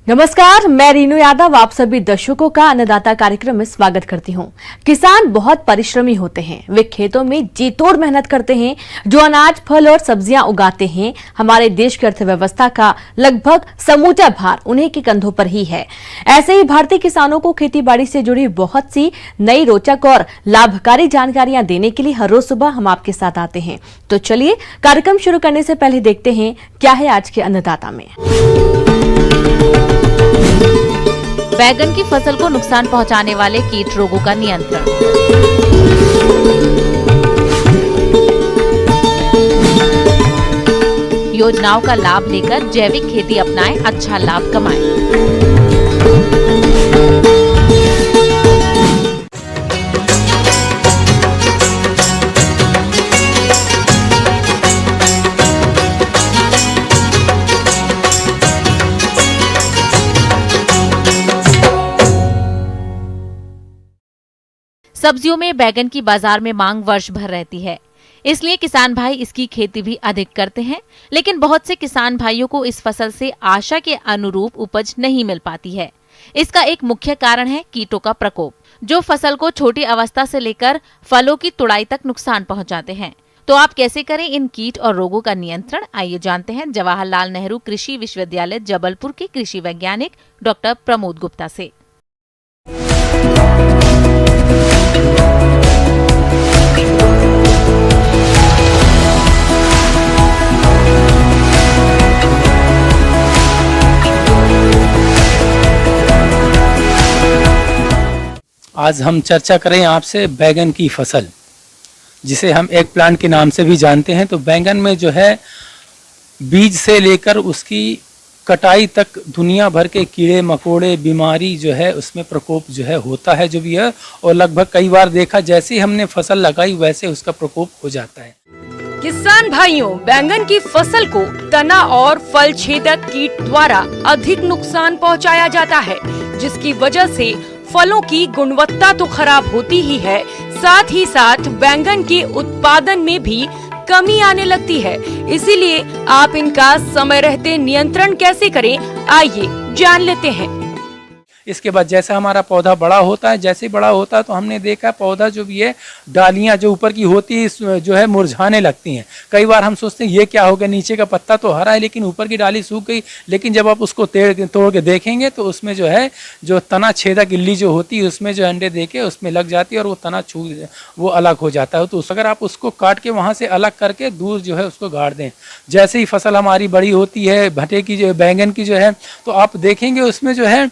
नमस्कार, मैं रीनू यादव आप सभी दर्शकों का अन्नदाता कार्यक्रम में स्वागत करती हूं। किसान बहुत परिश्रमी होते हैं। वे खेतों में जी तोड़ मेहनत करते हैं। जो अनाज, फल और सब्जियां उगाते हैं, हमारे देश की अर्थव्यवस्था का लगभग समूचा भार उन्हीं के कंधों पर ही है। ऐसे ही भारतीय किसानों को खेती बाड़ी से जुड़ी बहुत सी नई, रोचक और लाभकारी जानकारियां देने के लिए हर रोज सुबह हम आपके साथ आते हैं। तो चलिए कार्यक्रम शुरू करने से पहले देखते हैं क्या है आज के अन्नदाता में। बैगन की फसल को नुकसान पहुंचाने वाले कीट रोगों का नियंत्रण। योजनाओं का लाभ लेकर जैविक खेती अपनाएं, अच्छा लाभ कमाएं। सब्जियों में बैगन की बाजार में मांग वर्ष भर रहती है, इसलिए किसान भाई इसकी खेती भी अधिक करते हैं। लेकिन बहुत से किसान भाइयों को इस फसल से आशा के अनुरूप उपज नहीं मिल पाती है। इसका एक मुख्य कारण है कीटों का प्रकोप, जो फसल को छोटी अवस्था से लेकर फलों की तुड़ाई तक नुकसान पहुंचाते हैं। तो आप कैसे करें इन कीट और रोगों का नियंत्रण, आइए जानते हैं जवाहरलाल नेहरू कृषि विश्वविद्यालय जबलपुर के कृषि वैज्ञानिक डॉक्टर प्रमोद गुप्ता से। आज हम चर्चा करें आपसे बैगन की फसल, जिसे हम एग प्लांट के नाम से भी जानते हैं। तो बैगन में जो है बीज से लेकर उसकी कटाई तक दुनिया भर के कीड़े मकोड़े, बीमारी जो है उसमें प्रकोप जो है होता है जो भी है, और लगभग कई बार देखा जैसे ही हमने फसल लगाई वैसे उसका प्रकोप हो जाता है। किसान भाइयों, बैंगन की फसल को तना और फल छेदक कीट द्वारा अधिक नुकसान पहुंचाया जाता है, जिसकी वजह से फलों की गुणवत्ता तो खराब होती ही है, साथ ही साथ बैंगन के उत्पादन में भी कमी आने लगती है। इसीलिए आप इनका समय रहते नियंत्रण कैसे करें, आइए जान लेते हैं। इसके बाद जैसे हमारा पौधा बड़ा होता है, जैसे बड़ा होता है तो हमने देखा पौधा जो भी है, डालियां जो ऊपर की होती है जो है मुरझाने लगती हैं। कई बार हम सोचते हैं ये क्या हो गया, नीचे का पत्ता तो हरा है लेकिन ऊपर की डाली सूख गई। लेकिन जब आप उसको तोड़ के देखेंगे तो उसमें जो है जो तना छेदक इल्ली जो होती है उसमें जो अंडे देके उसमें लग जाती है और वो तना वो अलग हो जाता है। तो अगर आप उसको काट के वहाँ से अलग करके दूर जो है उसको गाड़ दें, जैसे ही फसल हमारी बड़ी होती है भटे की जो बैगन की जो है, तो आप देखेंगे उसमें जो है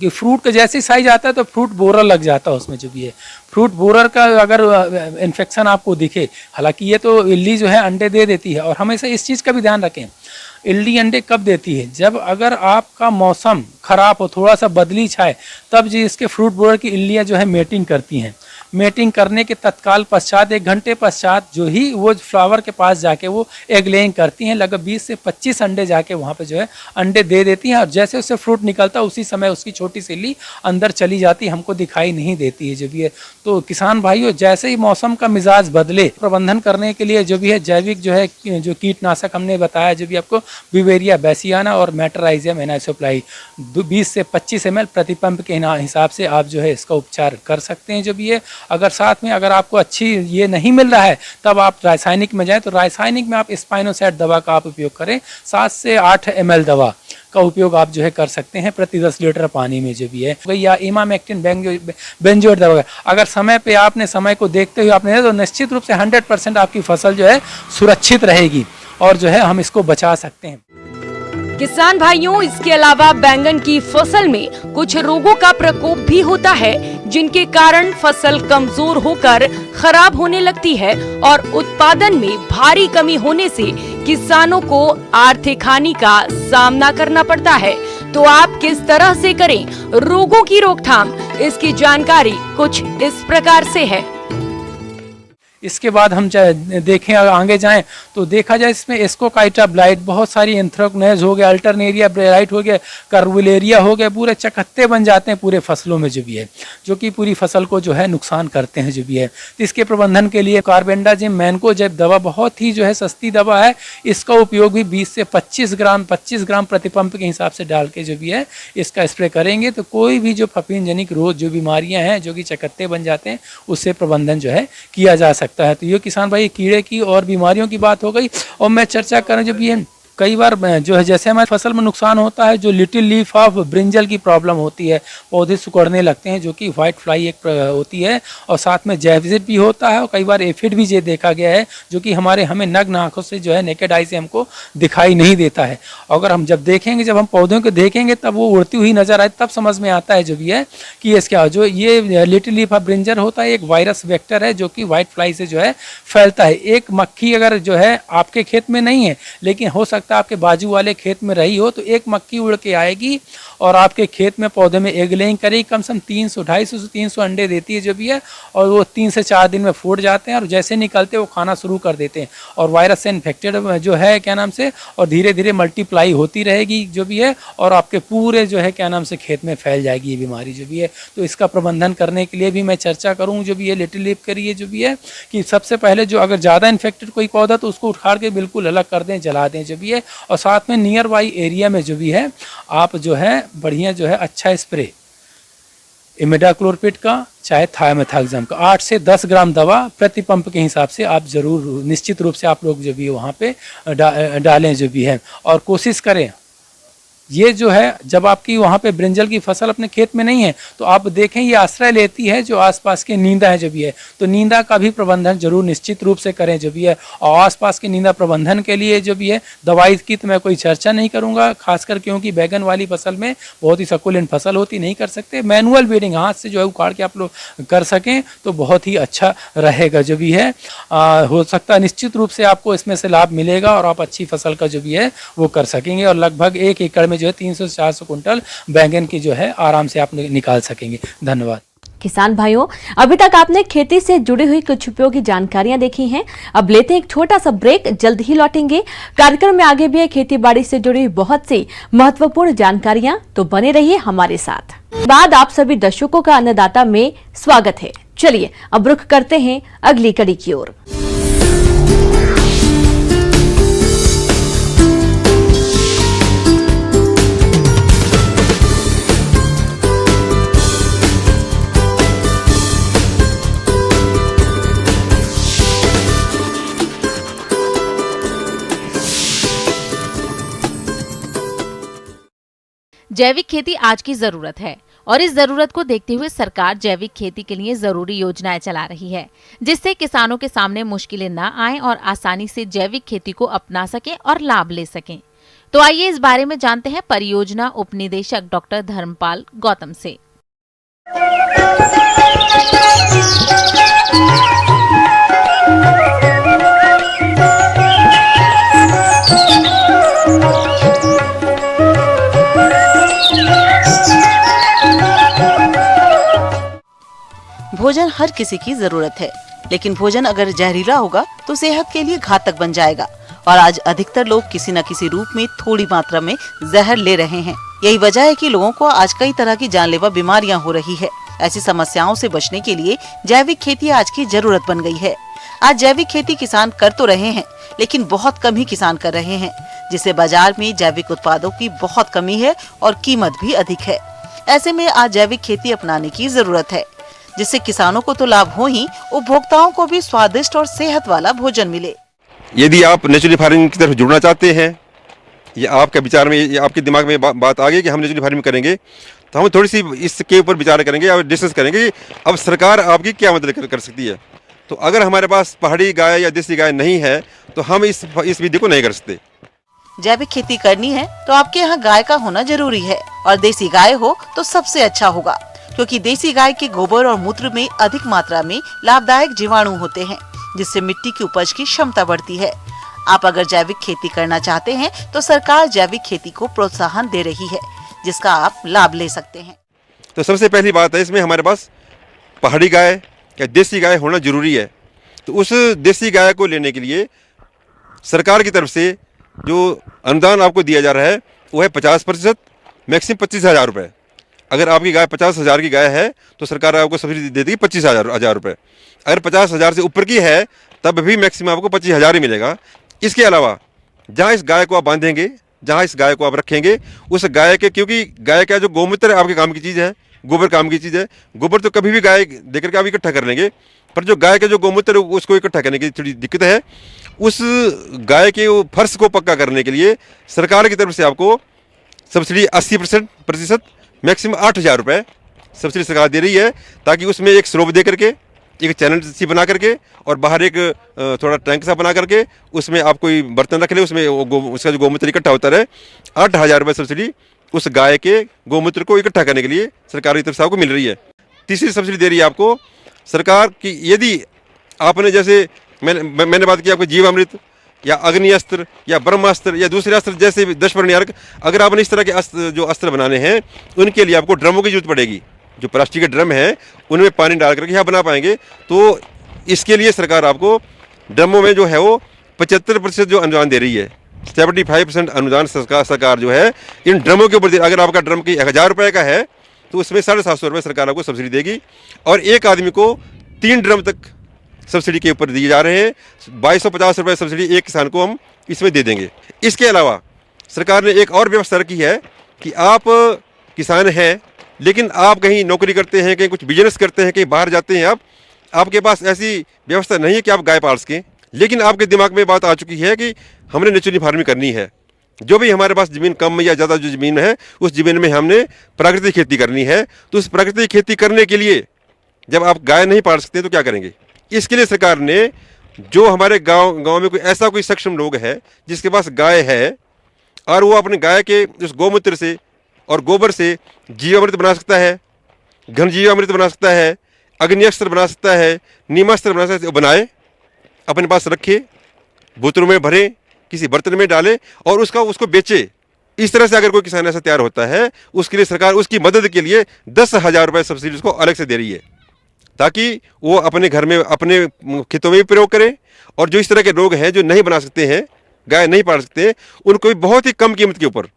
कि फ्रूट का जैसे साइज आता है तो फ्रूट बोरर लग जाता है उसमें जो भी है। फ्रूट बोरर का अगर इन्फेक्शन आपको दिखे, हालांकि ये तो इल्ली जो है अंडे दे देती है, और हमेशा इस चीज़ का भी ध्यान रखें, इल्ली अंडे कब देती है, जब अगर आपका मौसम खराब हो, थोड़ा सा बदली छाए, तब जो इसके फ्रूट बोरर की इल्लियाँ जो है मेटिंग करती हैं। मेटिंग करने के तत्काल पश्चात 1 घंटे पश्चात जो ही वो फ्लावर के पास जाके वो एग लेइंग करती हैं। लगभग 20 से 25 अंडे जाके वहाँ पे जो है अंडे दे देती हैं, और जैसे उससे फ्रूट निकलता है उसी समय उसकी छोटी सी इल्ली अंदर चली जाती है, हमको दिखाई नहीं देती है जो भी है। तो किसान भाइयों, जैसे ही मौसम का मिजाज बदले, प्रबंधन करने के लिए जो भी है जैविक जो है जो कीटनाशक हमने बताया जो भी आपको, बिवेरिया बैसियाना और मेटराइजियम एनाइसोप्लाई 20 से 25 ml प्रति पंप के हिसाब से आप जो है इसका उपचार कर सकते हैं जो भी है। अगर साथ में अगर आपको अच्छी ये नहीं मिल रहा है तब आप रासायनिक में जाएं, तो रासायनिक में आप स्पाइनोसैट दवा का आप उपयोग करें। 7 से 8 ml दवा का उपयोग आप जो है कर सकते हैं प्रति 10 लीटर पानी में जो भी है, या इमामेक्टिन बेंजोएट दवा। अगर समय पे आपने समय को देखते हुए आपने तो निश्चित रूप से 100% आपकी फसल जो है सुरक्षित रहेगी और जो है हम इसको बचा सकते हैं। किसान भाइयों, इसके अलावा बैंगन की फसल में कुछ रोगों का प्रकोप भी होता है, जिनके कारण फसल कमजोर होकर खराब होने लगती है और उत्पादन में भारी कमी होने से किसानों को आर्थिक हानि का सामना करना पड़ता है। तो आप किस तरह से करें रोगों की रोकथाम, इसकी जानकारी कुछ इस प्रकार से है। इसके बाद हम देखें आगे जाएं तो देखा जाए इसमें एस्कोकाइटा ब्लाइट, बहुत सारी एंथ्रेक्नोज हो गया, अल्टरनेरिया ब्लाइट हो गया, कर्वुलेरिया हो गया, पूरे चकत्ते बन जाते हैं पूरे फसलों में जो भी है, जो कि पूरी फसल को जो है नुकसान करते हैं जो भी है। तो इसके प्रबंधन के लिए कार्बेंडाजिम मैनकोजेब दवा बहुत ही जो है सस्ती दवा है। इसका उपयोग भी 20 से 25 ग्राम प्रति पंप के हिसाब से डाल के जो भी है इसका स्प्रे करेंगे तो कोई भी जो फफूंद जनित रोग जो बीमारियां हैं जो कि चकत्ते बन जाते हैं उससे प्रबंधन जो है किया जा सकता है। तो ये किसान भाई कीड़े की और बीमारियों की बात हो गई। और मैं चर्चा करूं जब ये कई बार जो है जैसे हमारी फसल में नुकसान होता है, जो लिटिल लीफ ऑफ ब्रिंजल की प्रॉब्लम होती है, पौधे सिकुड़ने लगते हैं, जो कि व्हाइट फ्लाई एक होती है, और साथ में जैविजिट भी होता है, और कई बार एफिड भी ये देखा गया है जो कि हमें नग्न आंखों से जो है नेकेड आई से हमको दिखाई नहीं देता है। अगर हम जब देखेंगे, जब हम पौधों को देखेंगे तब वो उड़ती हुई नजर आए तब समझ में आता है जो भी है कि इसका जो ये लिटिल लीफ ऑफ ब्रिंजल होता है एक वायरस वेक्टर है जो कि व्हाइट फ्लाई से जो है फैलता है। एक मक्खी अगर जो है आपके खेत में नहीं है लेकिन हो सकता है आपके बाजू वाले खेत में रही हो तो एक मक्खी उड़ के आएगी और आपके खेत में पौधे में एग लेइंग करेगी, कम से कम 250 से 300 अंडे देती है जो भी है, और वो 3 से 4 दिन में फूट जाते हैं और जैसे निकलते वो खाना शुरू कर देते हैं और वायरस से इन्फेक्टेड जो है क्या नाम से, और धीरे धीरे मल्टीप्लाई होती रहेगी जो भी है, और आपके पूरे जो है क्या नाम से खेत में फैल जाएगी ये बीमारी जो भी है। तो इसका प्रबंधन करने के लिए भी मैं चर्चा करूँ जो भी है लिटिल लीफ करिए जो भी है कि सबसे पहले जो अगर ज़्यादा इन्फेक्टेड कोई पौधा तो उसको उखाड़ के बिल्कुल अलग कर दें, जला दें जो भी है, और साथ में नियर बाई एरिया में जो भी है आप जो है बढ़िया जो है अच्छा स्प्रे इमिडाक्लोरपिड का चाहे थायोमेथाक्साम का 8 से 10 ग्राम दवा प्रति पंप के हिसाब से आप जरूर निश्चित रूप से आप लोग जो भी वहाँ पे डालें जो भी है, और कोशिश करें ये जो है जब आपकी वहाँ पे ब्रिंजल की फसल अपने खेत में नहीं है तो आप देखें ये आश्रय लेती है जो आसपास के नींदा है जो भी है, तो नींदा का भी प्रबंधन जरूर निश्चित रूप से करें जो भी है। और आसपास के नींदा प्रबंधन के लिए जो भी है दवाई की तो मैं कोई चर्चा नहीं करूँगा, खासकर क्योंकि बैगन वाली फसल में बहुत ही सकुलेंट फसल होती, नहीं कर सकते। मैनुअल बीडिंग हाथ से जो है उखाड़ के आप लोग कर सकें तो बहुत ही अच्छा रहेगा जो भी है। हो सकता है निश्चित रूप से आपको इसमें से लाभ मिलेगा और आप अच्छी फसल का जो भी है वो कर सकेंगे, और लगभग 1 एकड़ में जो है 300 से 400 कुंटल बैंगन की जो है आराम से आप निकाल सकेंगे। धन्यवाद। किसान भाइयों, अभी तक आपने खेती से जुड़ी हुई कुछ उपयोगी जानकारियां देखी हैं। अब लेते हैं एक छोटा सा ब्रेक, जल्द ही लौटेंगे। कार्यक्रम में आगे भी है खेती बाड़ी से जुड़ी हुई बहुत सी महत्वपूर्ण जानकारियां, तो बने रहिए हमारे साथ। बाद आप सभी दर्शकों का अन्नदाता में स्वागत है। चलिए अब रुख करते हैं अगली कड़ी की ओर। जैविक खेती आज की जरूरत है और इस जरूरत को देखते हुए सरकार जैविक खेती के लिए जरूरी योजनाएं चला रही है, जिससे किसानों के सामने मुश्किलें न आएं और आसानी से जैविक खेती को अपना सकें और लाभ ले सकें। तो आइए इस बारे में जानते हैं परियोजना उपनिदेशक डॉक्टर धर्मपाल गौतम से। भोजन हर किसी की जरूरत है, लेकिन भोजन अगर जहरीला होगा तो सेहत के लिए घातक बन जाएगा। और आज अधिकतर लोग किसी न किसी रूप में थोड़ी मात्रा में जहर ले रहे हैं। यही वजह है कि लोगों को आज कई तरह की जानलेवा बीमारियां हो रही है। ऐसी समस्याओं से बचने के लिए जैविक खेती आज की जरूरत बन गई है। आज जैविक खेती किसान कर तो रहे हैं, लेकिन बहुत कम ही किसान कर रहे हैं, जिससे बाजार में जैविक उत्पादों की बहुत कमी है और कीमत भी अधिक है। ऐसे में आज जैविक खेती अपनाने की जरूरत है, जिससे किसानों को तो लाभ हो ही, उपभोक्ताओं को भी स्वादिष्ट और सेहत वाला भोजन मिले। यदि आप नेचुरल फार्मिंग की तरफ जुड़ना चाहते हैं, या आपके विचार में, या आपके दिमाग में बात आ गई कि हम नेचुरल फार्मिंग करेंगे, तो हम थोड़ी सी इसके ऊपर विचार करेंगे और डिस्कस करेंगे कि अब सरकार आपकी क्या मदद कर सकती है। तो अगर हमारे पास पहाड़ी गाय या देसी गाय नहीं है तो हम इस विधि को नहीं कर सकते। जैविक खेती करनी है तो आपके यहाँ गाय का होना जरूरी है, और देसी गाय हो तो सबसे अच्छा होगा, क्योंकि देसी गाय के गोबर और मूत्र में अधिक मात्रा में लाभदायक जीवाणु होते हैं, जिससे मिट्टी की उपज की क्षमता बढ़ती है। आप अगर जैविक खेती करना चाहते हैं तो सरकार जैविक खेती को प्रोत्साहन दे रही है, जिसका आप लाभ ले सकते हैं। तो सबसे पहली बात है, इसमें हमारे पास पहाड़ी गाय या देसी गाय होना जरूरी है। तो उस देसी गाय को लेने के लिए सरकार की तरफ से जो अनुदान आपको दिया जा रहा है वो है 50%, मैक्सिमम 25,000 रुपये। अगर आपकी गाय 50,000 की गाय है तो सरकार आपको सब्सिडी दे देगी 25,000 रुपये। अगर 50,000 से ऊपर की है तब भी मैक्सिमम आपको 25,000 ही मिलेगा। इसके अलावा जहाँ इस गाय को आप बांधेंगे, जहाँ इस गाय को आप रखेंगे, उस गाय के, क्योंकि गाय का जो गोमूत्र है आपके काम की चीज़ है, गोबर काम की चीज़ है। गोबर तो कभी भी गाय देकर के आप इकट्ठा कर लेंगे, पर जो गाय का जो गोमूत्र है उसको इकट्ठा करने की थोड़ी दिक्कत है। उस गाय के फर्श को पक्का करने के लिए सरकार की तरफ से आपको सब्सिडी 80% मैक्सिमम 8,000 रुपये सब्सिडी सरकार दे रही है, ताकि उसमें एक स्लोप दे करके, एक चैनल सी बना करके और बाहर एक थोड़ा टैंक सा बना करके उसमें आप कोई बर्तन रख ले, उसमें उसका जो गोमूत्र इकट्ठा होता रहे। 8,000 रुपये सब्सिडी उस गाय के गोमूत्र को इकट्ठा करने के लिए सरकार की तरफ से आपको मिल रही है। तीसरी सब्सिडी दे रही है आपको सरकार की, यदि आपने जैसे मैंने बात की आपको जीवामृत या अग्नि अस्त्र या ब्रह्मास्त्र या दूसरे अस्त्र जैसे 10 नियारक, अगर आपने इस तरह के अस्त्र बनाने हैं उनके लिए आपको ड्रमों की जरूरत पड़ेगी। जो प्लास्टिक के ड्रम हैं उनमें पानी डाल करके यहाँ बना पाएंगे, तो इसके लिए सरकार आपको ड्रमों में जो है वो 75% जो अनुदान दे रही है। 75% अनुदान सरकार जो है इन ड्रमों के ऊपर दे। अगर आपका ड्रम की 1,000 रुपये का है तो उसमें 750 रुपये सरकार आपको सब्सिडी देगी, और एक आदमी को 3 ड्रम तक सब्सिडी के ऊपर दिए जा रहे हैं। 2,250 रुपये सब्सिडी एक किसान को हम इसमें दे देंगे। इसके अलावा सरकार ने एक और व्यवस्था रखी है कि आप किसान हैं लेकिन आप कहीं नौकरी करते हैं, कहीं कुछ बिजनेस करते हैं, कहीं बाहर जाते हैं, आपके पास ऐसी व्यवस्था नहीं है कि आप गाय पाल सकें, लेकिन आपके दिमाग में बात आ चुकी है कि हमने नेचुरल फार्मिंग करनी है। जो भी हमारे पास ज़मीन कम या ज़्यादा जो ज़मीन है उस ज़मीन में हमने प्राकृतिक खेती करनी है। तो उस प्राकृतिक खेती करने के लिए जब आप गाय नहीं पाल सकते तो क्या करेंगे? इसके लिए सरकार ने जो हमारे गांव में कोई सक्षम लोग है जिसके पास गाय है और वो अपने गाय के उस गोमूत्र से और गोबर से जीवामृत बना सकता है, घन जीवामृत बना सकता है, अग्निअस्त्र बना सकता है, नीमास्त्र बना सकता है, बनाए, अपने पास रखे, बोतलों में भरे, किसी बर्तन में डाले और उसको बेचे। इस तरह से अगर कोई किसान ऐसा तैयार होता है उसके लिए सरकार उसकी मदद के लिए 10,000 रुपये सब्सिडी उसको अलग से दे रही है, ताकि वो अपने घर में अपने खेतों में भी प्रयोग करें। और जो इस तरह के लोग हैं जो नहीं बना सकते हैं, गाय नहीं पाल सकते, उनको भी बहुत ही कम कीमत के ऊपर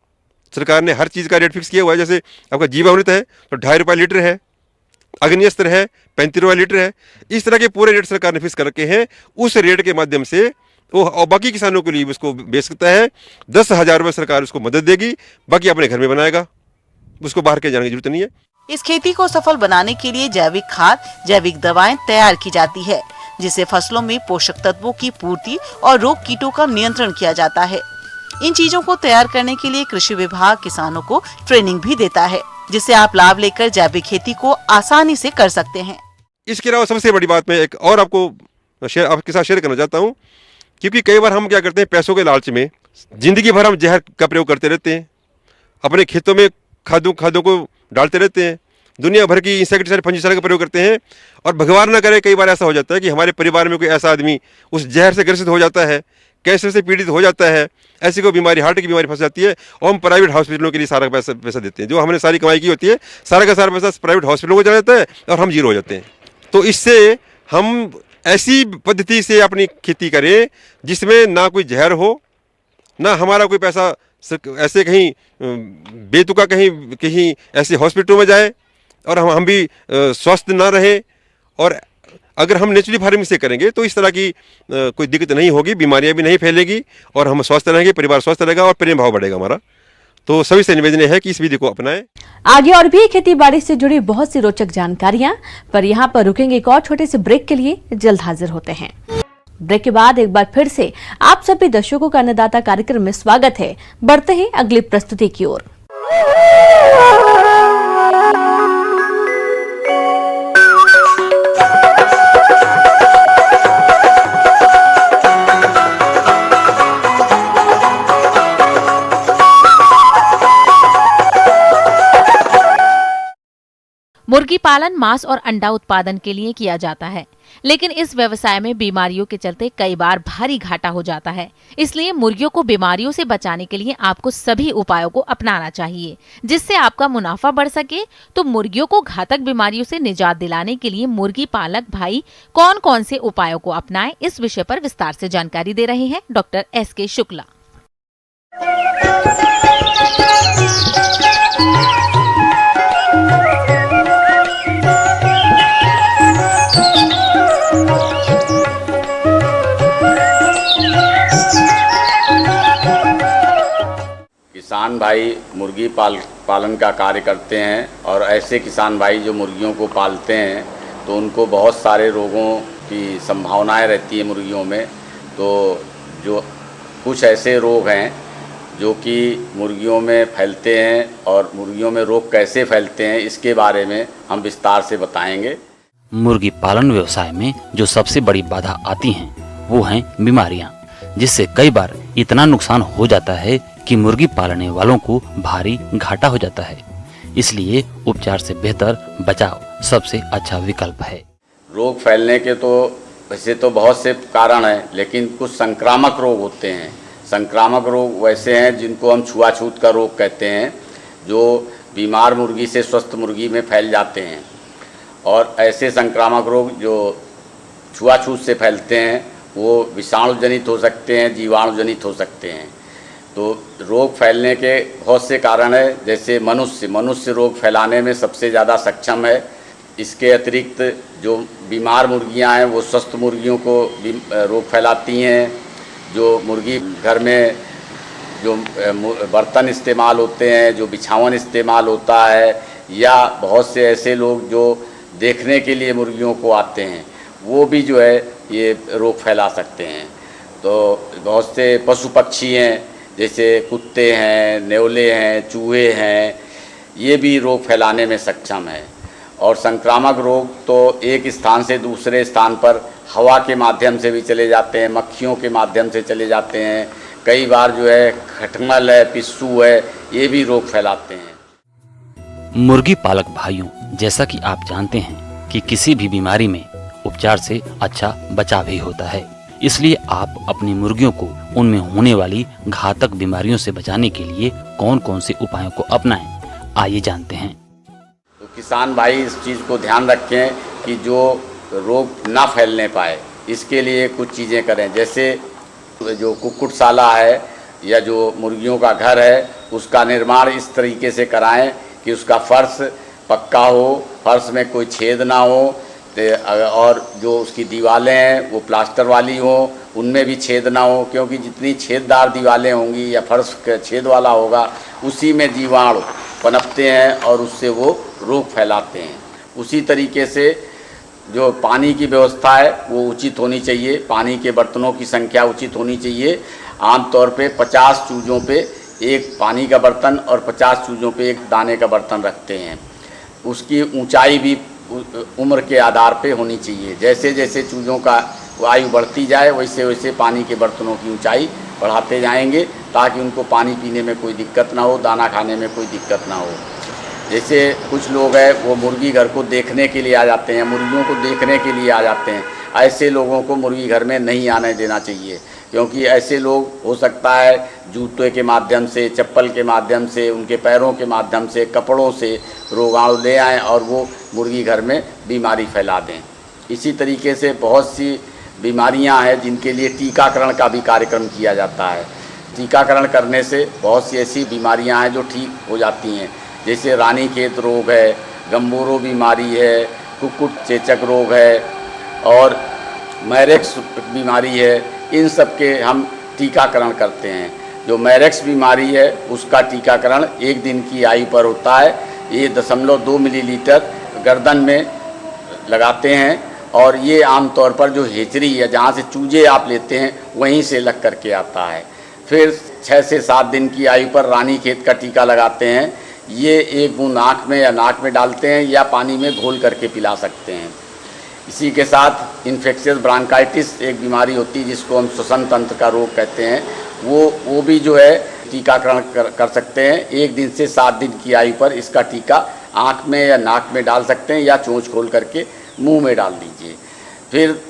सरकार ने हर चीज़ का रेट फिक्स किया हुआ है। जैसे आपका जीवामृत है तो 2.5 रुपये लीटर है, अग्निअस्त्र है 35 रुपये लीटर है। इस तरह के पूरे रेट सरकार ने फिक्स कर रखे हैं। उस रेट के माध्यम से वो और बाकी किसानों के लिए उसको बेच सकता है। 10,000 रुपये सरकार उसको मदद देगी, बाकी अपने घर में बनाएगा, उसको बाहर के जाने की जरूरत नहीं है। इस खेती को सफल बनाने के लिए जैविक खाद, जैविक दवाएं तैयार की जाती है, जिससे फसलों में पोषक तत्वों की पूर्ति और रोग कीटों का नियंत्रण किया जाता है। इन चीजों को तैयार करने के लिए कृषि विभाग किसानों को ट्रेनिंग भी देता है, जिससे आप लाभ लेकर जैविक खेती को आसानी से कर सकते हैं। इसके अलावा सबसे बड़ी बात मैं एक और आपके साथ शेयर करना चाहता हूँ, क्योंकि कई बार हम क्या करते हैं, पैसों के लालच में जिंदगी भर हम जहर का प्रयोग करते रहते हैं, अपने खेतों में खादों को डालते रहते हैं, दुनिया भर की इंसेक्टिसाइड फंजीसाइड का प्रयोग करते हैं, और भगवान न करे कई बार ऐसा हो जाता है कि हमारे परिवार में कोई ऐसा आदमी उस जहर से ग्रसित हो जाता है, कैंसर से पीड़ित हो जाता है, ऐसी कोई बीमारी, हार्ट की बीमारी फंस जाती है, और हम प्राइवेट हॉस्पिटलों के लिए सारा पैसा देते हैं। जो हमने सारी कमाई की होती है सारा का सारा पैसा प्राइवेट हॉस्पिटलों को चला जाता है और हम जीरो हो जाते हैं। तो इससे हम ऐसी पद्धति से अपनी खेती करें जिसमें ना कोई जहर हो, ना हमारा कोई पैसा ऐसे कहीं बेतुका कहीं ऐसे हॉस्पिटलों में जाए और हम भी स्वस्थ ना रहें। और अगर हम नेचुरली फार्मिंग से करेंगे तो इस तरह की कोई दिक्कत नहीं होगी, बीमारियां भी नहीं फैलेगी और हम स्वस्थ रहेंगे, परिवार स्वस्थ रहेगा और प्रेम भाव बढ़ेगा हमारा। तो सभी से निवेदन है कि इस विधि को अपनाएं। आगे और भी खेती बाड़ी से जुड़ी बहुत सी रोचक जानकारियां, पर यहाँ पर रुकेंगे एक और छोटे से ब्रेक के लिए, जल्द हाजिर होते हैं। ब्रेक के बाद एक बार फिर से आप सभी दर्शकों का अन्नदाता कार्यक्रम में स्वागत है। बढ़ते हैं अगली प्रस्तुति की ओर। मुर्गी पालन मांस और अंडा उत्पादन के लिए किया जाता है, लेकिन इस व्यवसाय में बीमारियों के चलते कई बार भारी घाटा हो जाता है। इसलिए मुर्गियों को बीमारियों से बचाने के लिए आपको सभी उपायों को अपनाना चाहिए, जिससे आपका मुनाफा बढ़ सके। तो मुर्गियों को घातक बीमारियों से निजात दिलाने के लिए मुर्गी पालक भाई कौन कौन से उपायों को अपनाएं, इस विषय पर विस्तार से जानकारी दे रहे हैं डॉक्टर SK शुक्ला। किसान भाई मुर्गी पालन का कार्य करते हैं और ऐसे किसान भाई जो मुर्गियों को पालते हैं तो उनको बहुत सारे रोगों की संभावनाएं रहती है मुर्गियों में। तो जो कुछ ऐसे रोग हैं जो कि मुर्गियों में फैलते हैं और मुर्गियों में रोग कैसे फैलते हैं इसके बारे में हम विस्तार से बताएंगे। मुर्गी पालन व्यवसाय में जो सबसे बड़ी बाधा आती हैं वो हैं बीमारियां, जिससे कई बार इतना नुकसान हो जाता है कि मुर्गी पालने वालों को भारी घाटा हो जाता है। इसलिए उपचार से बेहतर बचाव सबसे अच्छा विकल्प है। रोग फैलने के तो वैसे तो बहुत से कारण हैं, लेकिन कुछ संक्रामक रोग होते हैं। संक्रामक रोग वैसे हैं जिनको हम छुआछूत का रोग कहते हैं, जो बीमार मुर्गी से स्वस्थ मुर्गी में फैल जाते हैं। और ऐसे संक्रामक रोग जो छुआछूत से फैलते हैं वो विषाणु जनित हो सकते हैं, जीवाणु जनित हो सकते हैं। तो रोग फैलने के बहुत से कारण है, जैसे मनुष्य रोग फैलाने में सबसे ज़्यादा सक्षम है। इसके अतिरिक्त जो बीमार मुर्गियां हैं वो स्वस्थ मुर्गियों को रोग फैलाती हैं। जो मुर्गी घर में जो बर्तन इस्तेमाल होते हैं, जो बिछावन इस्तेमाल होता है, या बहुत से ऐसे लोग जो देखने के लिए मुर्गियों को आते हैं वो भी जो है ये रोग फैला सकते हैं। तो बहुत से पशु पक्षी हैं, जैसे कुत्ते हैं, नेवले हैं, चूहे हैं, ये भी रोग फैलाने में सक्षम है। और संक्रामक रोग तो एक स्थान से दूसरे स्थान पर हवा के माध्यम से भी चले जाते हैं, मक्खियों के माध्यम से चले जाते हैं। कई बार जो है खटमल है, पिस्सू है, ये भी रोग फैलाते हैं। मुर्गी पालक भाइयों, जैसा कि आप जानते हैं कि किसी भी बीमारी में उपचार से अच्छा बचाव ही होता है। इसलिए आप अपनी मुर्गियों को उनमें होने वाली घातक बीमारियों से बचाने के लिए कौन कौन से उपायों को अपनाएं, आइए जानते हैं। तो किसान भाई इस चीज़ को ध्यान रखें कि जो रोग ना फैलने पाए, इसके लिए कुछ चीज़ें करें। जैसे जो कुक्कुटशाला है या जो मुर्गियों का घर है, उसका निर्माण इस तरीके से कराएं कि उसका फर्श पक्का हो, फर्श में कोई छेद ना हो, और जो उसकी दीवारें हैं वो प्लास्टर वाली हो, उनमें भी छेद ना हो, क्योंकि जितनी छेददार दीवारें होंगी या फर्श छेद वाला होगा उसी में जीवाणु पनपते हैं और उससे वो रोग फैलाते हैं। उसी तरीके से जो पानी की व्यवस्था है वो उचित होनी चाहिए, पानी के बर्तनों की संख्या उचित होनी चाहिए। आमतौर पे 50 चूज़ों पे एक पानी का बर्तन और 50 चूज़ों पे एक दाने का बर्तन रखते हैं। उसकी ऊंचाई भी उम्र के आधार पे होनी चाहिए। जैसे जैसे चूज़ों का आयु बढ़ती जाए वैसे वैसे पानी के बर्तनों की ऊंचाई बढ़ाते जाएंगे, ताकि उनको पानी पीने में कोई दिक्कत ना हो, दाना खाने में कोई दिक्कत ना हो। जैसे कुछ लोग हैं वो मुर्गी घर को देखने के लिए आ जाते हैं, मुर्गियों को देखने के लिए आ जाते हैं। ऐसे लोगों को मुर्गी घर में नहीं आने देना चाहिए, क्योंकि ऐसे लोग हो सकता है जूते के माध्यम से, चप्पल के माध्यम से, उनके पैरों के माध्यम से, कपड़ों से रोगाणु ले आएँ और वो मुर्गी घर में बीमारी फैला दें। इसी तरीके से बहुत सी बीमारियां हैं जिनके लिए टीकाकरण का भी कार्यक्रम किया जाता है। टीकाकरण करने से बहुत सी ऐसी बीमारियां हैं जो ठीक हो जाती हैं, जैसे रानीखेत रोग है, गंबोरो बीमारी है, कुक्कुट चेचक रोग है और मैरेक्स बीमारी है। इन सब के हम टीकाकरण करते हैं। जो मैरेक्स बीमारी है उसका टीकाकरण 1 दिन की आयु पर होता है। ये 0.2 मिलीलीटर गर्दन में लगाते हैं और ये आमतौर पर जो हेचरी है, जहाँ से चूजे आप लेते हैं, वहीं से लग करके आता है। फिर 6 से 7 दिन की आयु पर रानीखेत का टीका लगाते हैं। ये 1 बूंद आँख में या नाक में डालते हैं या पानी में घोल करके पिला सकते हैं। इसी के साथ इन्फेक्शियस ब्रांकाइटिस एक बीमारी होती है जिसको हम श्वसन तंत्र का रोग कहते हैं, वो भी जो है टीकाकरण कर सकते हैं। 1 दिन से 7 दिन की आयु पर इसका टीका आँख में या नाक में डाल सकते हैं या चोंच खोल करके मुंह में डाल दीजिए। फिर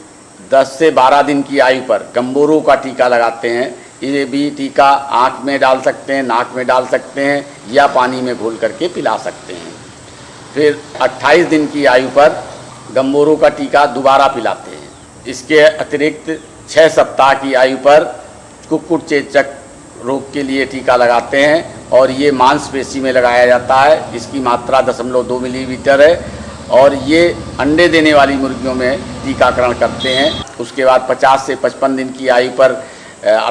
10 से 12 दिन की आयु पर गम्बोरों का टीका लगाते हैं। ये भी टीका आँख में डाल सकते हैं, नाक में डाल सकते हैं या पानी में घोल करके पिला सकते हैं। फिर 28 दिन की आयु पर गम्बोरों का टीका दोबारा पिलाते हैं। इसके अतिरिक्त 6 सप्ताह की आयु पर कुक्कुट चेचक रोग के लिए टीका लगाते हैं और ये मांसपेशी में लगाया जाता है। इसकी मात्रा 0.2 मिलीलीटर है और ये अंडे देने वाली मुर्गियों में टीकाकरण करते हैं। उसके बाद 50 से 55 दिन की आयु पर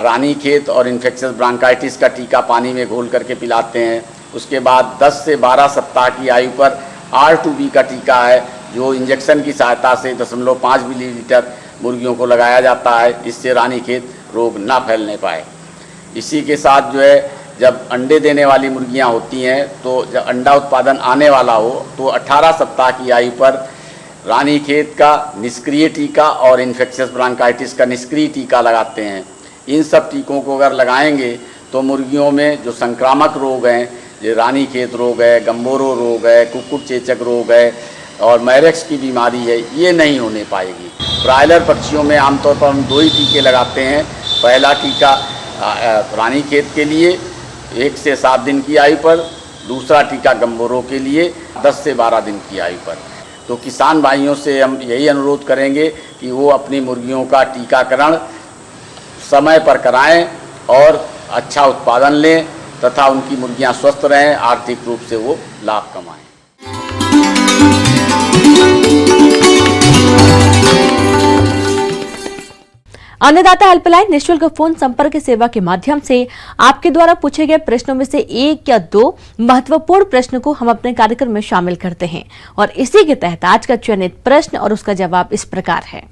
रानीखेत और इन्फेक्शियस ब्रांकाइटिस का टीका पानी में घोल करके पिलाते हैं। उसके बाद 10 से 12 सप्ताह की आयु पर R2B का टीका है, जो इंजेक्शन की सहायता से 0.5 मिलीलीटर मुर्गियों को लगाया जाता है, इससे रानीखेत रोग ना फैलने पाए। इसी के साथ जो है, जब अंडे देने वाली मुर्गियां होती हैं तो जब अंडा उत्पादन आने वाला हो तो 18 सप्ताह की आयु पर रानीखेत का निष्क्रिय टीका और इन्फेक्शियस ब्रांकाइटिस का निष्क्रिय टीका लगाते हैं। इन सब टीकों को अगर लगाएंगे तो मुर्गियों में जो संक्रामक रोग हैं, ये रानीखेत रोग है, गम्बोरो रोग है, कुक्कुट चेचक रोग है और मैरेक्स की बीमारी है, ये नहीं होने पाएगी। ब्रायलर पक्षियों में आमतौर पर हम 2 ही टीके लगाते हैं। पहला टीका रानीखेत के लिए 1 से 7 दिन की आयु पर, दूसरा टीका गम्बोरो के लिए 10 से 12 दिन की आयु पर। तो किसान भाइयों से हम यही अनुरोध करेंगे कि वो अपनी मुर्गियों का टीकाकरण समय पर कराएं और अच्छा उत्पादन लें तथा उनकी मुर्गियां स्वस्थ रहें, आर्थिक रूप से वो लाभ कमाएं। अन्नदाता हेल्पलाइन निःशुल्क फोन संपर्क सेवा के माध्यम से आपके द्वारा पूछे गए प्रश्नों में से 1 या 2 महत्वपूर्ण प्रश्न को हम अपने कार्यक्रम में शामिल करते हैं और इसी के तहत आज का चयनित प्रश्न और उसका जवाब इस प्रकार है।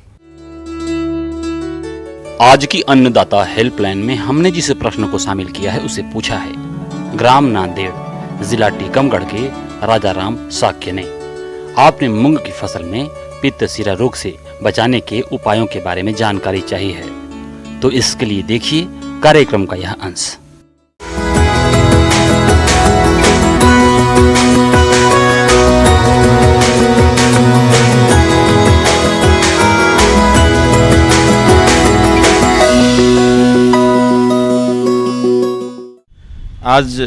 आज की अन्नदाता हेल्पलाइन में हमने जिस प्रश्न को शामिल किया है उसे पूछा है ग्राम नांदेड़, जिला टीकमगढ़ के राजा राम साक्य ने। आपने मूंग की फसल में पित्तशिरा रोग से बचाने के उपायों के बारे में जानकारी चाहिए है, तो इसके लिए देखिए कार्यक्रम का यह अंश। आज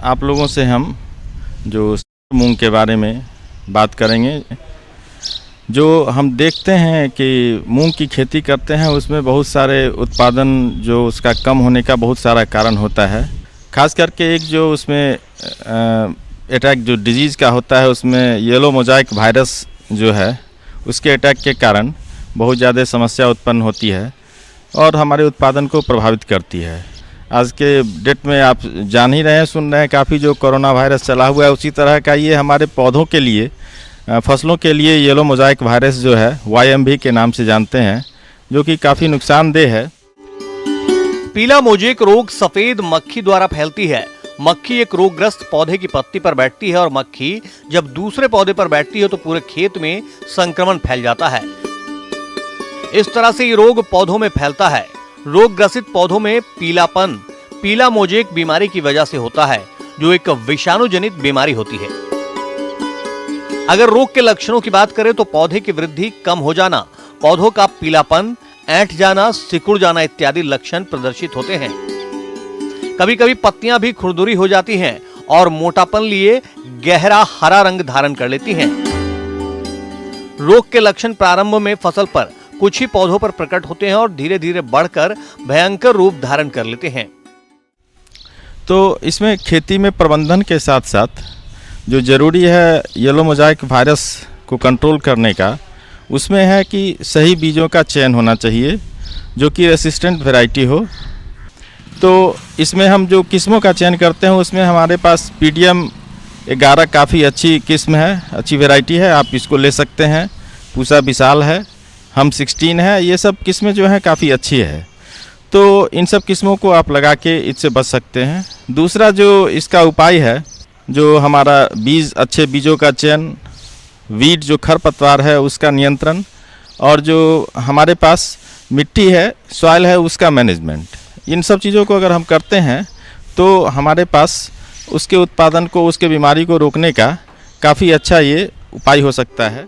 आप लोगों से हम जो मूंग के बारे में बात करेंगे। जो हम देखते हैं कि मूंग की खेती करते हैं, उसमें बहुत सारे उत्पादन जो उसका कम होने का बहुत सारा कारण होता है। खास करके एक जो उसमें अटैक जो डिजीज़ का होता है, उसमें येलो मोजाइक वायरस जो है उसके अटैक के कारण बहुत ज़्यादा समस्या उत्पन्न होती है और हमारे उत्पादन को प्रभावित करती है। आज के डेट में आप जान ही रहे हैं, सुन रहे हैं, काफ़ी जो कोरोना वायरस चला हुआ है, उसी तरह का ये हमारे पौधों के लिए, फसलों के लिए येलो मोजाइक वायरस जो है YMV के नाम से जानते हैं, जो कि काफ़ी नुकसानदेह है। पीला मोजेक रोग सफेद मक्खी द्वारा फैलती है। मक्खी एक रोगग्रस्त पौधे की पत्ती पर बैठती है और मक्खी जब दूसरे पौधे पर बैठती है तो पूरे खेत में संक्रमण फैल जाता है। इस तरह से ये रोग पौधों में फैलता है। रोग ग्रसित पौधों में पीलापन पीला मोजेक बीमारी की वजह से होता है, जो एक विषाणु जनित बीमारी होती है। अगर रोग के लक्षणों की बात करें तो पौधे की वृद्धि कम हो जाना, पौधों का पीलापन, ऐंठ जाना, सिकुड़ जाना इत्यादि लक्षण प्रदर्शित होते हैं। कभी कभी पत्तियां भी खुरदुरी हो जाती हैं और मोटापन लिए गहरा हरा रंग धारण कर लेती हैं। रोग के लक्षण प्रारंभ में फसल पर कुछ ही पौधों पर प्रकट होते हैं और धीरे धीरे बढ़कर भयंकर रूप धारण कर लेते हैं। तो इसमें खेती में प्रबंधन के साथ साथ जो ज़रूरी है येलो मोजाइक वायरस को कंट्रोल करने का, उसमें है कि सही बीजों का चयन होना चाहिए जो कि रेसिस्टेंट वैरायटी हो। तो इसमें हम जो किस्मों का चयन करते हैं उसमें हमारे पास PDM 11 काफ़ी अच्छी किस्म है, अच्छी वैरायटी है, आप इसको ले सकते हैं। पूसा विशाल है, हम 16 है, ये सब किस्में जो हैं काफ़ी अच्छी है। तो इन सब किस्मों को आप लगा के इससे बच सकते हैं। दूसरा जो इसका उपाय है, जो हमारा बीज, अच्छे बीजों का चयन, वीड जो खरपतवार है उसका नियंत्रण, और जो हमारे पास मिट्टी है, सॉइल है, उसका मैनेजमेंट, इन सब चीज़ों को अगर हम करते हैं तो हमारे पास उसके उत्पादन को, उसके बीमारी को रोकने का काफ़ी अच्छा ये उपाय हो सकता है।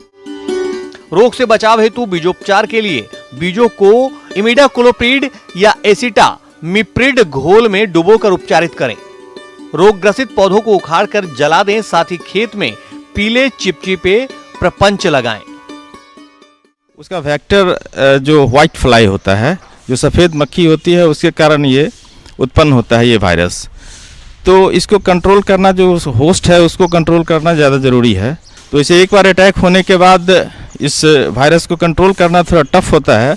रोग से बचाव हेतु बीजोपचार के लिए बीजों को इमिडाक्लोप्रिड या एसिटामिप्रिड घोल में डुबोकर उपचारित करें। रोग ग्रसित पौधों को उखाड़कर जला दें, साथ ही खेत में पीले चिपचिपे प्रपंच लगाएं। उसका वेक्टर जो व्हाइट फ्लाई होता है, जो सफ़ेद मक्खी होती है, उसके कारण ये उत्पन्न होता है ये वायरस। तो इसको कंट्रोल करना, जो होस्ट है उसको कंट्रोल करना ज़्यादा ज़रूरी है। तो इसे एक बार अटैक होने के बाद इस वायरस को कंट्रोल करना थोड़ा टफ होता है।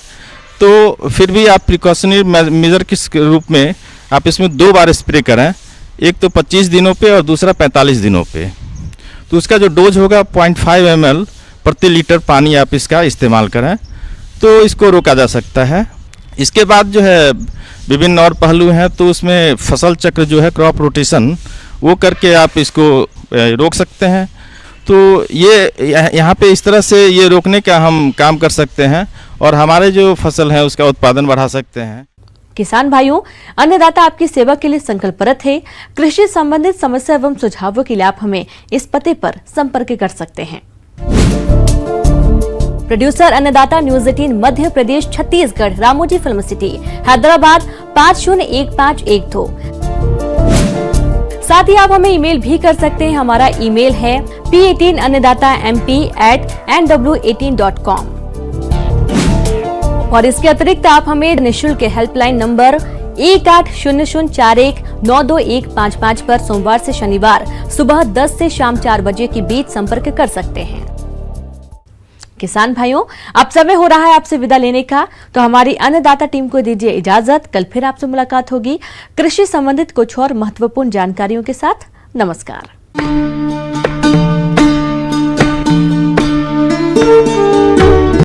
तो फिर भी आप प्रिकॉशनरी मेजर के रूप में आप इसमें 2 बार स्प्रे करें, एक तो 25 दिनों पे और दूसरा 45 दिनों पे। तो उसका जो डोज होगा 0.5 ml प्रति लीटर पानी आप इसका इस्तेमाल करें तो इसको रोका जा सकता है। इसके बाद जो है विभिन्न और पहलू हैं, तो उसमें फसल चक्र जो है क्रॉप रोटेशन वो करके आप इसको रोक सकते हैं। तो ये यहाँ पे इस तरह से ये रोकने का हम काम कर सकते हैं और हमारे जो फसल है उसका उत्पादन बढ़ा सकते हैं। किसान भाइयों, अन्नदाता आपकी सेवा के लिए संकल्परत है। कृषि संबंधित समस्या एवं सुझावों के लिए आप हमें इस पते पर संपर्क कर सकते हैं। प्रोड्यूसर अन्नदाता news 18 Madhya Pradesh Chhattisgarh, Ramoji film city, Hyderabad 501512। साथ ही आप हमें ईमेल भी कर सकते हैं। हमारा ईमेल है p18annadatamp@nw18.com। और इसके अतिरिक्त आप हमें निःशुल्क हेल्पलाइन नंबर 180041922155 पर सोमवार से शनिवार सुबह 10 से शाम 4 बजे के बीच संपर्क कर सकते हैं। किसान भाइयों, अब समय हो रहा है आपसे विदा लेने का, तो हमारी अन्नदाता टीम को दीजिए इजाजत। कल फिर आपसे मुलाकात होगी कृषि संबंधित कुछ और महत्वपूर्ण जानकारियों के साथ। नमस्कार।